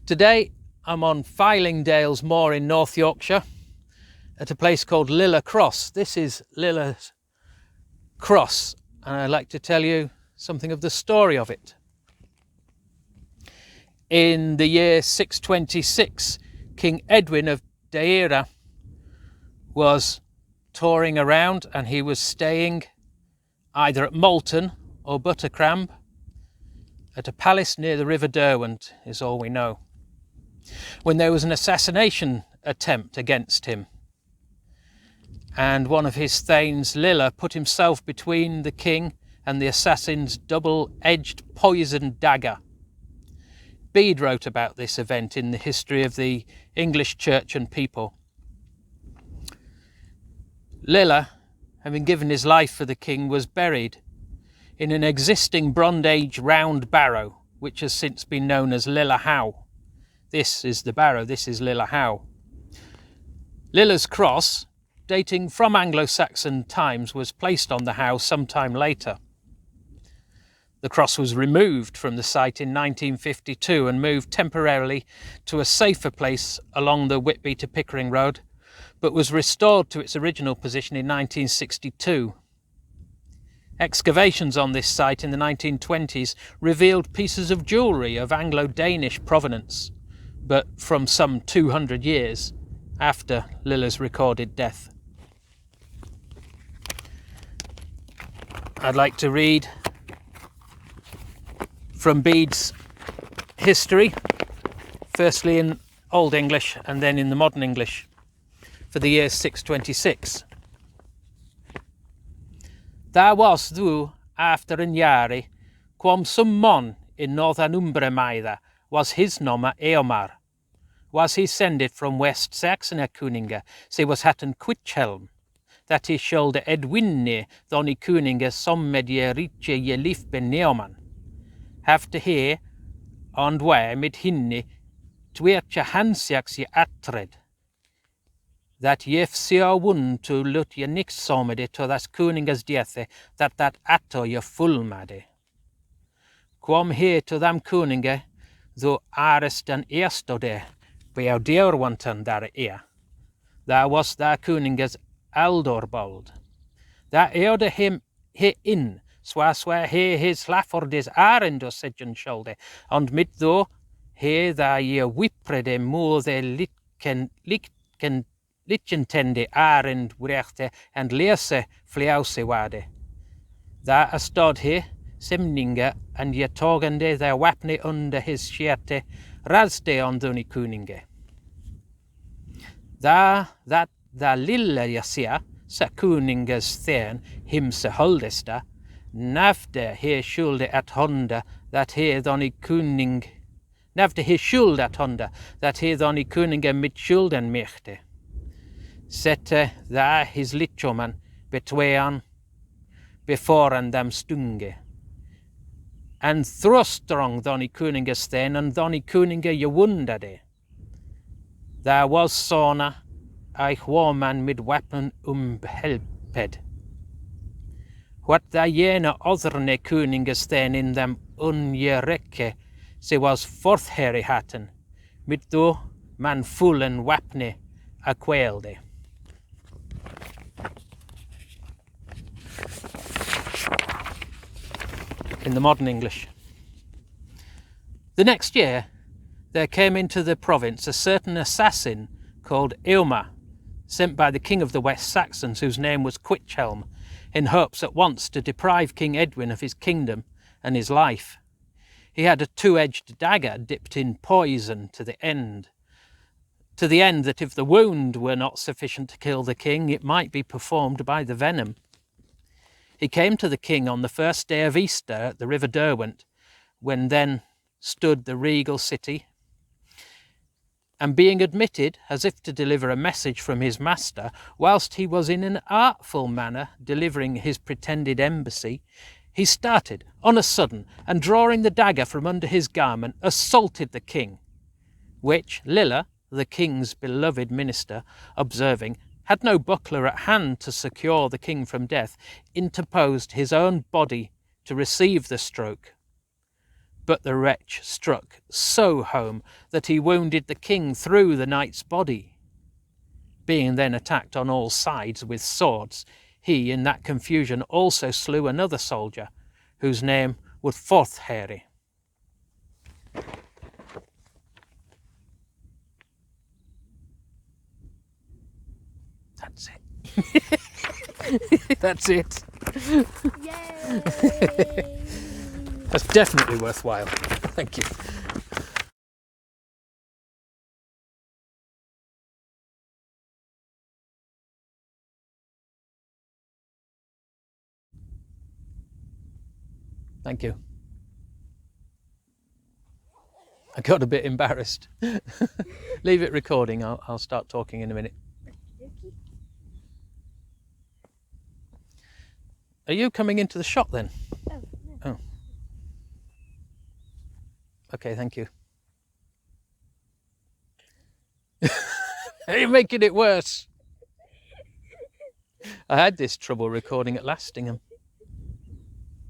Today I'm on Fylingdales Moor in North Yorkshire at a place called Lilla Cross. This is Lilla Cross, and I'd like to tell you something of the story of it. In the year 626, King Eadwin of Northumbria was touring around, and he was staying either at Malton or Buttercrambe at a palace near the River Derwent, is all we know, when there was an assassination attempt against him. And one of his thanes, Lilla, put himself between the king and the assassin's double-edged poisoned dagger. Bede wrote about this event in the history of the English church and people. Lilla, having given his life for the king, was buried in an existing Bronze Age round barrow, which has since been known as Lilla How. This is the barrow, this is Lilla How. Lilla's cross, dating from Anglo-Saxon times, was placed on the How sometime later. The cross was removed from the site in 1952 and moved temporarily to a safer place along the Whitby to Pickering Road, but was restored to its original position in 1962. Excavations on this site in the 1920s revealed pieces of jewellery of Anglo-Danish provenance, but from some 200 years after Lilla's recorded death. I'd like to read from Bede's history, firstly in Old English and then in the modern English, for the year 626. There was thou after an geare, Cwom some monn in Norðanhymbra mægðe, was his noma Eomær. Was he sended from Westseaxena cyninge, se was haten Cwichelm, that he scolde Eadwine þone cyninge som med twiecge beneoman. Hæfde he and where med hine twiecge handseax geættred, that jefsia wund to lut genihtsumnode to das cyninges diethe, that atto je fullmade. Cwom he to them cyninge, though arest an erstode, beau deurwantan dar There was there cyninges eldorbold. That eode him he in, swa he his laffordis arend og sedgen scolde, and mid though he there je whiprede Moor the lichentende arend wrechte and leerse fleause wade. There stod he, cyninge, and je togende their wapne under his shierte, rasde on thone cyninge. There that the lilla jasia, sa cyninges þone, him se holdesta, Hæfde he scolde at honda, that he þone cyning, Hæfde he scolde at honda, that he þone cyninge mit scolden mægðe. Sette there his lichoman betwean, beforan them stunge. And thrustrong þone cyninges þone, and þone cyninge je wundade. There was þone, Cwom mid weapon helped. What there jene otherne cyninges þone in them unjerekke, se was forthherri haten, mid though man fullen wapne a quailde. In the modern English. The next year, there came into the province a certain assassin called Eomær, sent by the king of the Westseaxens, whose name was Cwichelm, in hopes at once to deprive King Eadwin of his kingdom and his life. He had a two-edged dagger dipped in poison to the end that if the wound were not sufficient to kill the king, it might be performed by the venom. He came to the king on the first day of Easter at the River Derwent, when then stood the regal city, and being admitted, as if to deliver a message from his master, whilst he was in an artful manner delivering his pretended embassy, he started on a sudden, and drawing the dagger from under his garment, assaulted the king, which Lilla, the king's beloved minister, observing, had no buckler at hand to secure the king from death, interposed his own body to receive the stroke. But the wretch struck so home that he wounded the king through the knight's body. Being then attacked on all sides with swords, he in that confusion also slew another soldier, whose name was Forthhere. That's it. That's it. Yay! That's definitely worthwhile. Thank you. Thank you. I got a bit embarrassed. Leave it recording. I'll start talking in a minute. Are you coming into the shop then? Oh, no. Oh. Okay, thank you. You're making it worse. I had this trouble recording at Lastingham.